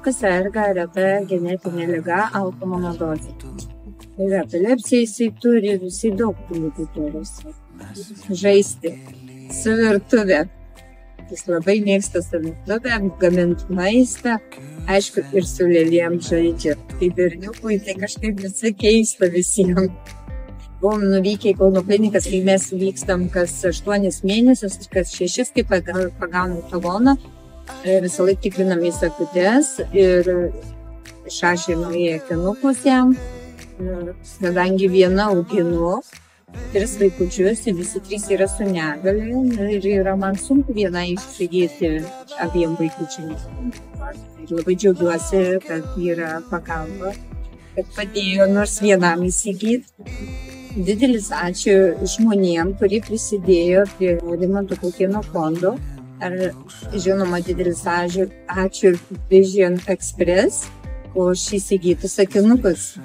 akinukas serga reta genetinė liga automonodozė. Ir epilepsiją jisai turi, visi daug pinigų turi. Žaisti su virtuvė. Jis labai mėgsta su virtuvė, gaminti maistą, aišku, ir su lėlėm žaidžia. Tai berniukui tai kažkaip visai keista visiems. Buvom nuvykę į Kauno klinikas, kai mes vykstam kas 8 mėnesius, kas 6, kai pagaunam taloną. Visą laiką tikrinam į akutes ir išrašėm į akinukus jam. Kadangi viena auginu, 3 vaikučius, visi 3 yra su negalia ir yra man sunku vieną įsigyti abiem vaikučiams. Ir labai džiaugiuosi, kad yra pagalba, kad padėjo nors vienam įsigyti. Didelis ačiū žmonėm, kurie prisidėjo prie Rimanto Kaukėno fondo. Ir žinoma, didelis ačiū Vision Express už įsigytus akinukus.